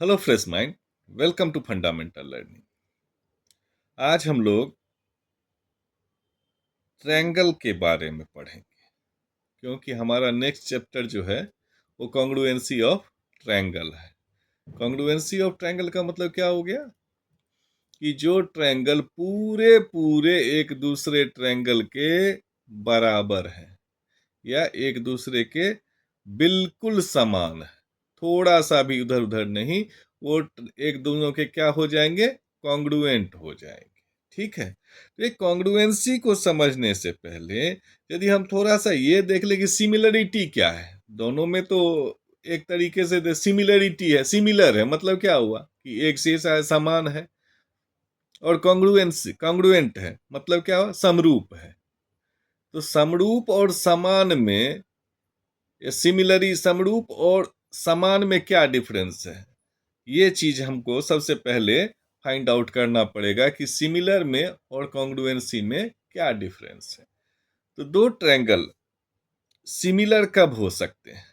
Hello fresh mind. Welcome to fundamental learning. आज हम लोग ट्रायंगल के बारे में पढ़ेंगे क्योंकि हमारा नेक्स्ट चैप्टर जो है वो कॉन्ग्रुएंसी ऑफ ट्रायंगल है। कॉन्ग्रुएंसी ऑफ ट्रायंगल का मतलब क्या हो गया कि जो ट्रायंगल पूरे पूरे एक दूसरे ट्रायंगल के बराबर है या एक दूसरे के बिल्कुल समान है, थोड़ा सा भी इधर उधर नहीं, वो एक दोनों के क्या हो जाएंगे, कॉन्ग्रुएंट हो जाएंगे। ठीक है, तो ये कॉन्ग्रुएंसी को समझने से पहले यदि हम थोड़ा सा ये देख ले कि सिमिलरिटी क्या है दोनों में, तो एक तरीके से सिमिलरिटी है, सिमिलर है मतलब क्या हुआ कि एक से समान है, और कॉन्ग्रुएंसी कॉन्ग्रुएंट है मतलब क्या हुआ, समरूप है। तो समरूप और समान में, सिमिलरी समरूप और समान में क्या डिफरेंस है, ये चीज हमको सबसे पहले फाइंड आउट करना पड़ेगा कि सिमिलर में और कॉन्ग्रुएंसी में क्या डिफरेंस है। तो दो ट्रायंगल सिमिलर कब हो सकते हैं?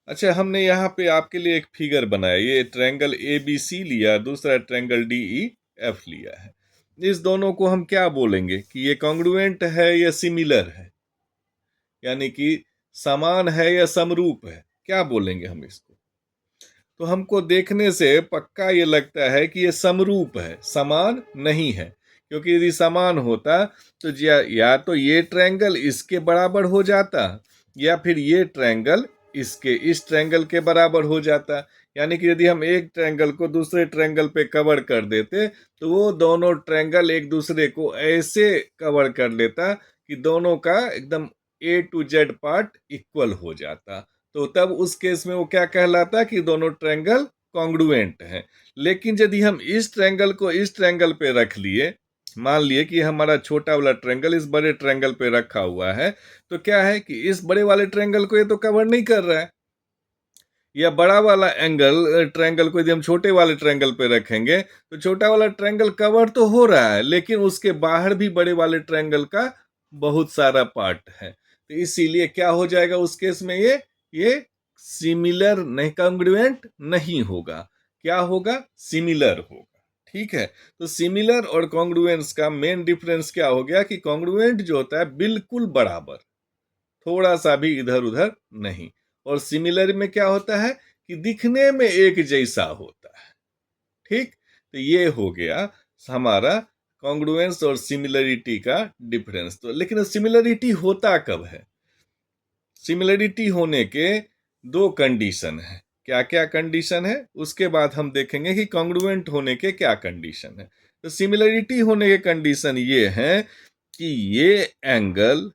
अच्छा, हमने यहाँ पे आपके लिए एक फिगर बनाया, ये ट्रायंगल ए बी सी लिया, दूसरा ट्रायंगल डी ई एफ लिया है। इस दोनों को हम क्या बोलेंगे कि ये कॉन्ग्रुएंट है या सिमिलर है, यानी कि समान है या समरूप है, क्या बोलेंगे हम इसको? तो हमको देखने से पक्का ये लगता है कि ये समरूप है, समान नहीं है। क्योंकि यदि समान होता तो या तो ये ट्रायंगल इसके बराबर हो जाता या फिर ये ट्रायंगल इसके इस ट्रायंगल के बराबर हो जाता। यानी कि यदि हम एक ट्रायंगल को दूसरे ट्रायंगल पे कवर कर देते तो वो दोनों ट्रायंगल एक दूसरे को ऐसे कवर कर लेता कि दोनों का एकदम ए टू जेड पार्ट इक्वल हो जाता। तो तब उस केस में वो क्या कहलाता कि दोनों ट्रायंगल कॉन्ग्रुएंट हैं। लेकिन यदि हम इस ट्रायंगल को इस ट्रायंगल पे रख लिए, मान लिए कि हमारा छोटा वाला ट्रायंगल इस बड़े ट्रायंगल पे रखा हुआ है, तो क्या है कि इस बड़े वाले ट्रायंगल को ये तो कवर नहीं कर रहा है, या बड़ा वाला एंगल ट्रायंगल को यदि हम छोटे वाले ट्रायंगल पे रखेंगे तो छोटा वाला ट्रायंगल कवर तो हो रहा है, लेकिन उसके बाहर भी बड़े वाले ट्रायंगल का बहुत सारा पार्ट है। तो इसीलिए क्या हो जाएगा उस केस में, ये सिमिलर नहीं, कॉन्ग्रुएंट नहीं होगा। क्या होगा? सिमिलर होगा। ठीक है, तो सिमिलर और कॉन्ग्रुएंस का मेन डिफरेंस क्या हो गया कि कॉन्ग्रुएंट जो होता है बिल्कुल बराबर, थोड़ा सा भी इधर उधर नहीं, और सिमिलर में क्या होता है कि दिखने में एक जैसा होता है। ठीक, तो ये हो गया हमारा कॉन्ग्रुएंस और सिमिलरिटी का डिफरेंस। तो लेकिन सिमिलरिटी होता कब है? सिमिलरिटी होने के दो कंडीशन है। क्या क्या कंडीशन है उसके बाद हम देखेंगे कि कॉन्ग्रुएंट होने के क्या कंडीशन है। तो सिमिलरिटी होने के कंडीशन ये है कि ये एंगल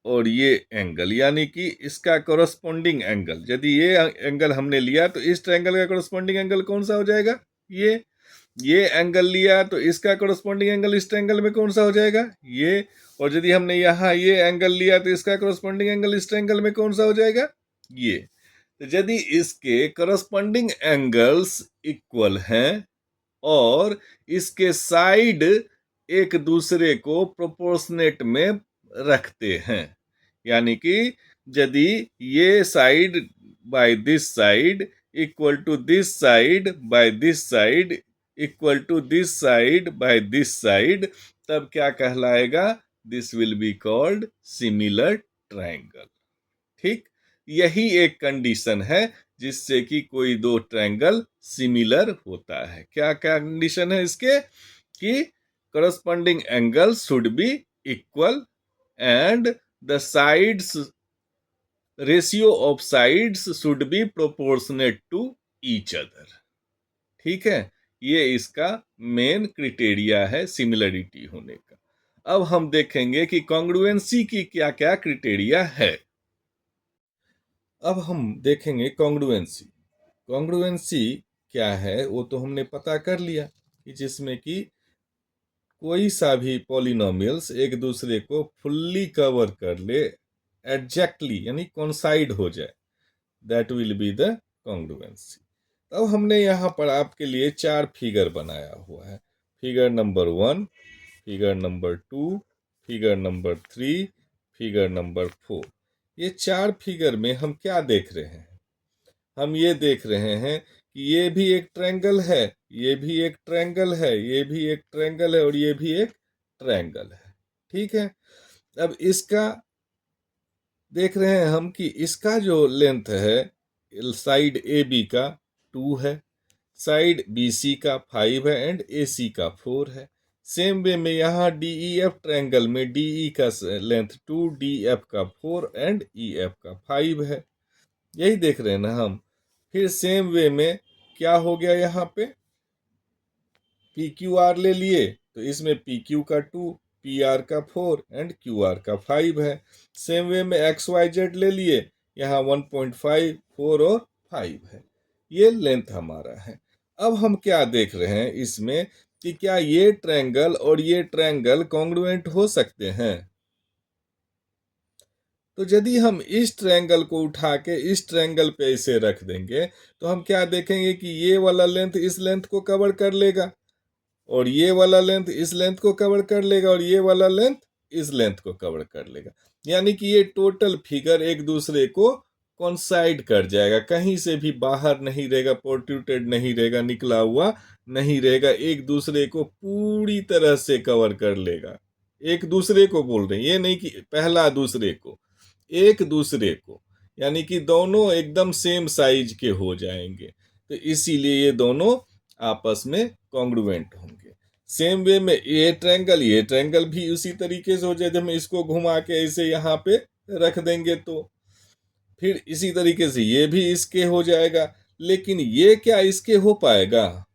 और ये एंगल, यानी कि इसका कोरस्पोंडिंग एंगल, यदि ये एंगल हमने लिया तो इस ट्रायंगल का कोरस्पोंडिंग एंगल कौन सा हो जाएगा? ये एंगल लिया तो इसका कोरस्पोंडिंग एंगल इस ट्रायंगल में कौन सा हो जाएगा? ये। और यदि हमने यहाँ ये एंगल लिया तो इसका कोरस्पोंडिंग एंगल इस ट्रायंगल में कौन सा हो जाएगा? ये। तो यदि इसके कोरस्पोंडिंग एंगल्स इक्वल हैं और इसके साइड एक दूसरे को प्रोपोर्शनेट में रखते हैं, यानी कि यदि ये side by this side equal to this side by this side equal to this side by this side, तब क्या कहलाएगा? This will be called similar triangle. ठीक, यही एक कंडीशन है जिससे कि कोई दो ट्रायंगल सिमिलर होता है। क्या क्या कंडीशन है इसके? कि corresponding angles should be equal and the sides ratio of sides should be proportionate to each other। ठीक है, ये इसका मेन क्रिटेरिया है सिमिलरिटी होने का। अब हम देखेंगे कि कॉन्ग्रुएंसी की क्या क्या क्रिटेरिया है। अब हम देखेंगे कॉन्ग्रुएंसी। कॉन्ग्रुएंसी क्या है वो तो हमने पता कर लिया कि जिसमें कि कोई सा भी पॉलिनोमियल्स एक दूसरे को फुल्ली कवर कर ले, एग्जैक्टली यानी कॉन्साइड हो जाए, that will be the congruency. अब हमने यहाँ पर आपके लिए चार फिगर बनाया हुआ है, figure number 1, figure number 2, figure number 3, figure number 4। ये चार फिगर में हम क्या देख रहे हैं? हम ये देख रहे हैं कि ये भी एक ट्रायंगल है, ये भी एक ट्रायंगल है, ये भी एक ट्रायंगल है और ये भी एक ट्रायंगल है। ठीक है, अब इसका देख रहे हैं हम कि इसका जो लेंथ है साइड ए बी का 2 है, साइड बी सी का 5 है एंड ए सी का 4 है। सेम वे में यहाँ डी ई एफ ट्रायंगल में डी ई का लेंथ 2, डी एफ का 4 एंड ई एफ का 5 है। यही देख रहे हैं ना हम। फिर सेम वे में क्या हो गया, यहाँ पे पी क्यू आर ले लिए तो इसमें पी क्यू का 2, पी आर का 4 एंड क्यू आर का 5 है। सेम वे में एक्स वाई जेड ले लिए, यहाँ 1.5, 4 और 5 है। ये लेंथ हमारा है। अब हम क्या देख रहे हैं इसमें कि क्या ये ट्रायंगल और ये ट्रायंगल कॉन्ग्रुएंट हो सकते हैं। तो यदि हम इस ट्रायंगल को उठा के इस ट्रायंगल पे इसे रख देंगे तो हम क्या देखेंगे कि ये वाला लेंथ इस लेंथ को कवर कर लेगा और ये वाला लेंथ इस लेंथ को कवर कर लेगा और ये वाला लेंथ इस लेंथ को कवर कर लेगा। यानी कि ये टोटल फिगर एक दूसरे को कॉन्साइड कर जाएगा, कहीं से भी बाहर नहीं रहेगा, प्रोट्रूटेड नहीं रहेगा, निकला हुआ नहीं रहेगा, एक दूसरे को पूरी तरह से कवर कर लेगा। एक दूसरे को बोल रहे हैं, ये नहीं कि पहला दूसरे को, एक दूसरे को, यानी कि दोनों एकदम सेम साइज के हो जाएंगे। तो इसीलिए ये दोनों आपस में कॉन्ग्रुएंट होंगे। सेम वे में ये ट्रायंगल भी उसी तरीके से हो जाए, जब हम इसको घुमा के ऐसे यहाँ पे रख देंगे तो फिर इसी तरीके से ये भी इसके हो जाएगा। लेकिन ये क्या इसके हो पाएगा?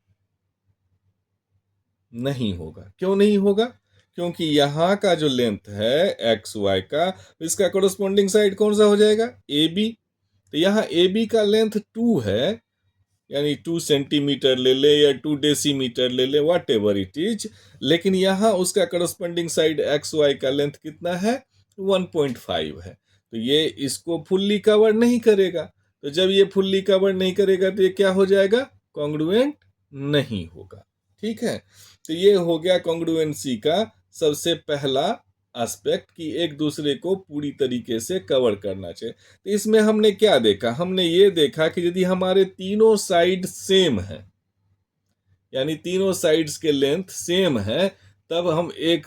नहीं होगा। क्यों नहीं होगा? क्योंकि यहाँ का जो लेंथ है एक्स वाई का, इसका कोरस्पॉन्डिंग साइड कौन सा हो जाएगा? A B. तो यहाँ ए बी का लेंथ 2 है, यानी 2 सेंटीमीटर ले ले या 2 डेसीमीटर ले ले, वाट एवर इट इज, लेकिन यहाँ उसका करस्पॉन्डिंग साइड एक्स वाई का लेंथ कितना है? 1.5 है। तो ये इसको फुल्ली कवर नहीं करेगा। तो जब ये फुल्ली कवर नहीं करेगा तो ये क्या हो जाएगा? कॉन्ग्रुएंट नहीं होगा। ठीक है, तो ये हो गया कॉन्ग्रुएंसी का सबसे पहला एस्पेक्ट कि एक दूसरे को पूरी तरीके से कवर करना चाहिए। तो इसमें हमने क्या देखा? हमने ये देखा कि यदि हमारे तीनों साइड सेम है, यानी तीनों साइड्स के लेंथ सेम है, तब हम एक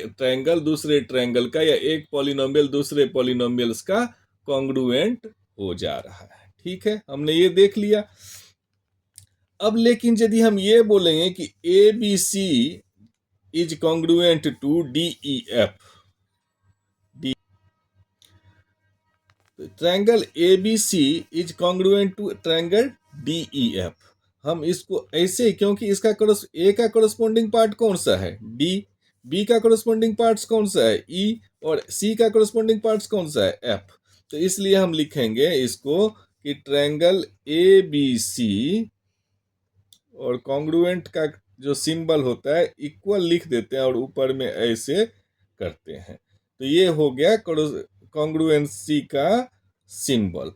ट्रायंगल दूसरे ट्रायंगल का या एक पॉलिनोमियल दूसरे पॉलिनोमियल्स का कॉन्ग्रुएंट हो जा रहा है। ठीक है, हमने ये देख लिया। अब लेकिन यदि हम ये बोलेंगे कि A B C is congruent to D E F, triangle A B C is congruent to triangle D E F. हम इसको ऐसे, क्योंकि इसका ए का कोरस्पॉन्डिंग पार्ट कौन सा है? डी, बी का कोरस्पॉन्डिंग पार्ट कौन सा है? ई, और सी का कोरस्पॉन्डिंग पार्ट कौन सा है? एफ। तो इसलिए हम लिखेंगे इसको कि ट्रायंगल ए बी सी, और कॉन्ग्रुएंट का जो सिंबल होता है इक्वल लिख देते हैं और ऊपर में ऐसे करते हैं। तो ये हो गया कॉन्ग्रुएंसी का symbol,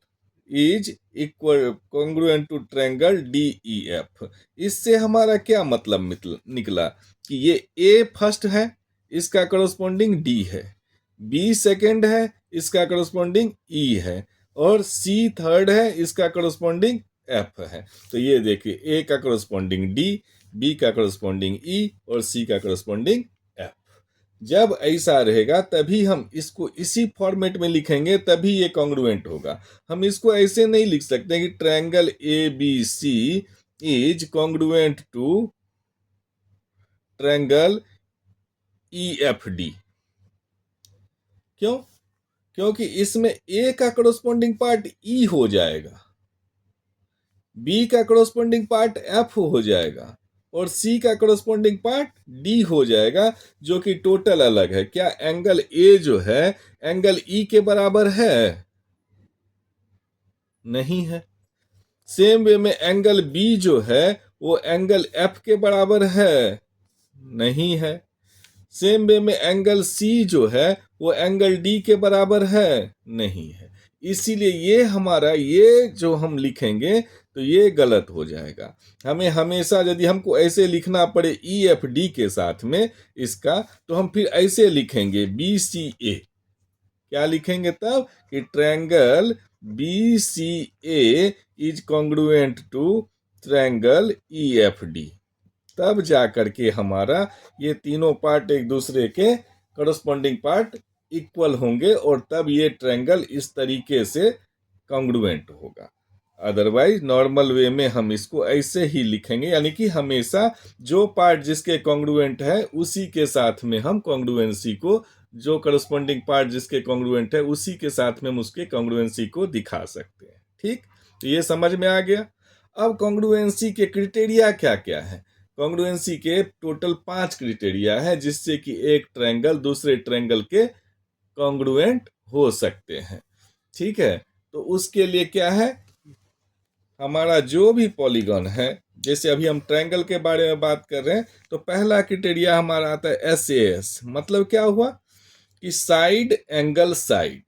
is equal congruent to triangle D E F. इससे हमारा क्या मतलब निकला कि ये ए फर्स्ट है, इसका करस्पॉन्डिंग डी है, बी सेकंड है, इसका करस्पॉन्डिंग ई है, और सी थर्ड है, इसका करस्पॉन्डिंग एफ है। तो ये देखिए, ए का करस्पॉन्डिंग डी, बी का करस्पॉन्डिंग ई और सी का करस्पॉन्डिंग एफ। जब ऐसा रहेगा तभी हम इसको इसी फॉर्मेट में लिखेंगे, तभी ये कॉन्ग्रुएंट होगा। हम इसको ऐसे नहीं लिख सकते कि triangle A B C is congruent to triangle E F D. क्यों? क्योंकि इसमें ए का करस्पॉन्डिंग पार्ट ई हो जाएगा, बी का करस्पॉन्डिंग पार्ट एफ हो जाएगा और सी का करस्पॉन्डिंग पार्ट डी हो जाएगा, जो कि टोटल अलग है। क्या एंगल ए जो है एंगल ई के बराबर है? नहीं है। सेम वे में एंगल बी जो है वो एंगल एफ के बराबर है? नहीं है। सेम वे में एंगल सी जो है वो एंगल डी के बराबर है? नहीं है। इसीलिए ये हमारा, ये जो हम लिखेंगे तो ये गलत हो जाएगा। हमें हमेशा यदि हमको ऐसे लिखना पड़े ई एफ डी के साथ में इसका, तो हम फिर ऐसे लिखेंगे बी सी ए। क्या लिखेंगे तब? कि triangle B C A is congruent to triangle EFD। तब जाकर के हमारा ये तीनों पार्ट एक दूसरे के करस्पॉन्डिंग पार्ट इक्वल होंगे और तब ये ट्रायंगल इस तरीके से कॉन्ग्रुएंट होगा। अदरवाइज नॉर्मल वे में हम इसको ऐसे ही लिखेंगे, यानी कि हमेशा जो पार्ट जिसके कॉन्ग्रुएंट है उसी के साथ में हम कॉन्ग्रुएंसी को, जो करस्पॉन्डिंग पार्ट जिसके कॉन्ग्रुएंट है उसी के साथ में हम उसके कॉन्ग्रुएंसी को दिखा सकते हैं। ठीक, तो ये समझ में आ गया। अब कॉन्ग्रुएंसी के क्राइटेरिया क्या क्या है? कॉन्ग्रुएंसी के टोटल 5 क्राइटेरिया है जिससे कि एक ट्रायंगल दूसरे ट्रायंगल के कॉन्ग्रुएंट हो सकते हैं। ठीक है, तो उसके लिए क्या है, हमारा जो भी पॉलीगॉन है, जैसे अभी हम ट्रायंगल के बारे में बात कर रहे हैं, तो पहला क्राइटेरिया हमारा आता है SAS। मतलब क्या हुआ कि साइड एंगल साइड।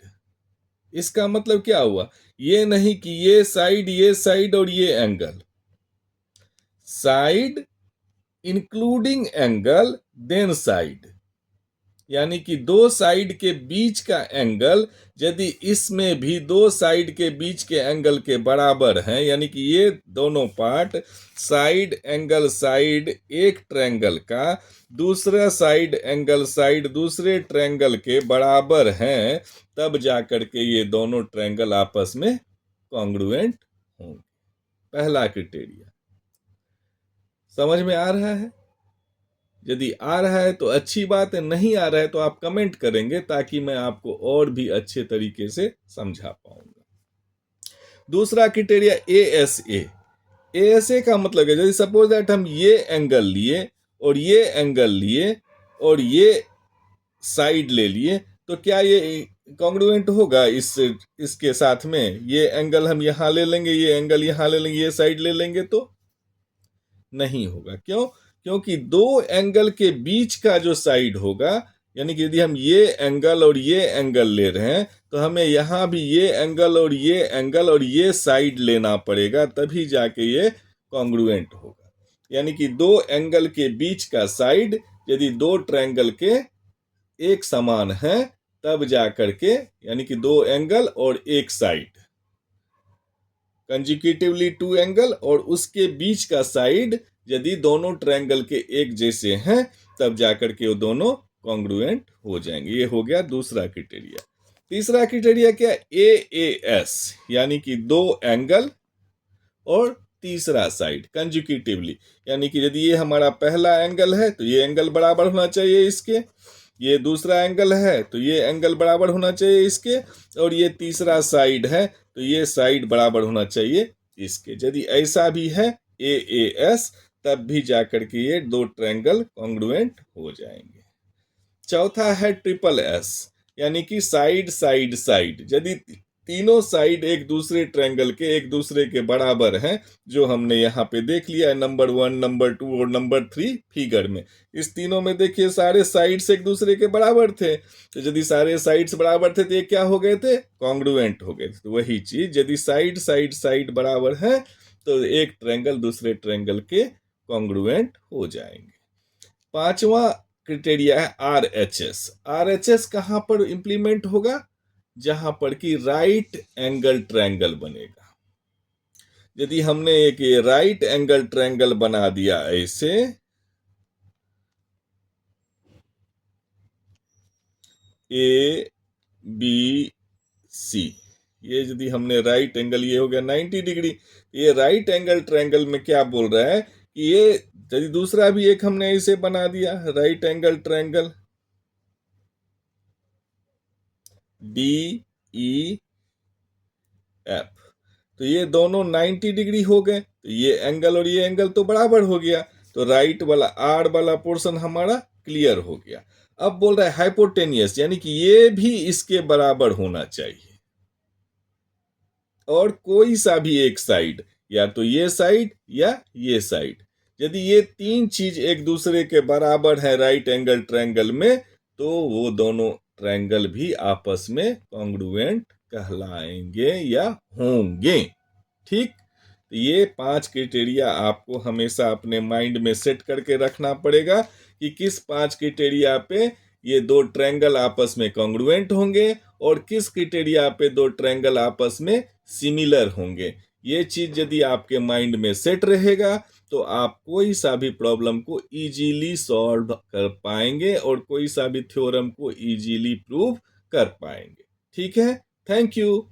इसका मतलब क्या हुआ, ये नहीं कि ये साइड और ये angle, side including angle then side, यानी कि दो साइड के बीच का एंगल यदि इसमें भी दो साइड के बीच के एंगल के बराबर हैं, यानी कि ये दोनों पार्ट साइड एंगल साइड एक ट्रायंगल का दूसरा साइड एंगल साइड दूसरे ट्रायंगल के बराबर हैं, तब जाकर के ये दोनों ट्रायंगल आपस में कॉन्ग्रुएंट होंगे। पहला क्राइटेरिया समझ में आ रहा है? यदि आ रहा है तो अच्छी बात है, नहीं आ रहा है तो आप कमेंट करेंगे ताकि मैं आपको और भी अच्छे तरीके से समझा पाऊंगा। दूसरा क्राइटेरिया ASA। ASA का मतलब है, यदि सपोज दैट हम ये एंगल लिए और ये एंगल लिए और ये साइड ले लिए, तो क्या ये कॉन्ग्रुएंट होगा इसके साथ में? ये एंगल हम यहां ले लेंगे, ये एंगल यहां ले लेंगे, ये साइड ले लेंगे तो नहीं होगा। क्यों? क्योंकि दो एंगल के बीच का जो साइड होगा, यानी कि यदि हम ये एंगल और ये एंगल ले रहे हैं तो हमें यहां भी ये एंगल और ये एंगल और ये साइड लेना पड़ेगा, तभी जाके ये कॉन्ग्रुएंट होगा। यानी कि दो एंगल के बीच का साइड यदि दो ट्रायंगल के एक समान है तब जाकर के, यानी कि दो एंगल और एक साइड कंजिक्यूटिवली टू एंगल और उसके बीच का साइड यदि दोनों ट्रायंगल के एक जैसे हैं तब जाकर के वो दोनों कॉन्ग्रुएंट हो जाएंगे। ये हो गया दूसरा क्राइटेरिया। तीसरा क्राइटेरिया क्या? AAS, यानी कि दो एंगल और तीसरा साइड कंजिक्यूटिवली, यानी कि यदि ये हमारा पहला एंगल है तो ये एंगल बराबर होना चाहिए इसके, ये दूसरा एंगल है तो ये एंगल बराबर होना चाहिए इसके, और ये तीसरा साइड है तो ये साइड बराबर होना चाहिए इसके। यदि ऐसा भी है AAS, तब भी जाकर के ये दो ट्रायंगल कॉन्ग्रुएंट हो जाएंगे। चौथा है SSS, यानी कि साइड साइड साइड। यदि तीनों साइड एक दूसरे ट्रायंगल के एक दूसरे के बराबर हैं, जो हमने यहाँ पे देख लिया है नंबर 1, नंबर 2 और नंबर 3 फिगर में, इस तीनों में देखिए सारे साइड्स एक दूसरे के बराबर थे, तो यदि सारे साइड्स बराबर थे तो ये क्या हो गए थे? कॉन्ग्रुएंट हो गए थे। तो वही चीज, यदि साइड साइड साइड बराबर है तो एक ट्रायंगल दूसरे ट्रायंगल के कॉन्ग्रुएंट हो जाएंगे। पांचवा क्राइटेरिया है RHS। RHS कहां पर इंप्लीमेंट होगा? जहां पर कि राइट एंगल ट्रायंगल बनेगा। यदि हमने एक राइट एंगल ट्रायंगल बना दिया ऐसे, ABC, ये यदि हमने राइट एंगल, ये हो गया 90 डिग्री। ये राइट एंगल ट्रायंगल में क्या बोल रहा है कि ये यदि दूसरा भी एक हमने ऐसे बना दिया राइट एंगल ट्रायंगल DEF, तो ये दोनों 90 डिग्री हो गए, तो ये एंगल और ये एंगल तो बराबर हो गया, तो राइट वाला आर वाला पोर्शन हमारा क्लियर हो गया। अब बोल रहा है हाइपोटेनियस, यानी कि ये भी इसके बराबर होना चाहिए, और कोई सा भी एक साइड, या तो ये साइड या ये साइड। यदि ये तीन चीज एक दूसरे के बराबर है राइट एंगल ट्रायंगल में, तो वो दोनों ट्रायंगल भी आपस में कॉन्ग्रुएंट कहलाएंगे या होंगे। ठीक, तो ये 5 क्राइटेरिया आपको हमेशा अपने माइंड में सेट करके रखना पड़ेगा कि किस 5 क्राइटेरिया पे ये दो ट्रायंगल आपस में कॉन्ग्रुएंट होंगे और किस क्राइटेरिया पे दो ट्रायंगल आपस में सिमिलर होंगे। ये चीज यदि आपके माइंड में सेट रहेगा तो आप कोई सा भी प्रॉब्लम को इजीली सॉल्व कर पाएंगे और कोई सा भी थ्योरम को इजीली प्रूव कर पाएंगे। ठीक है, थैंक यू।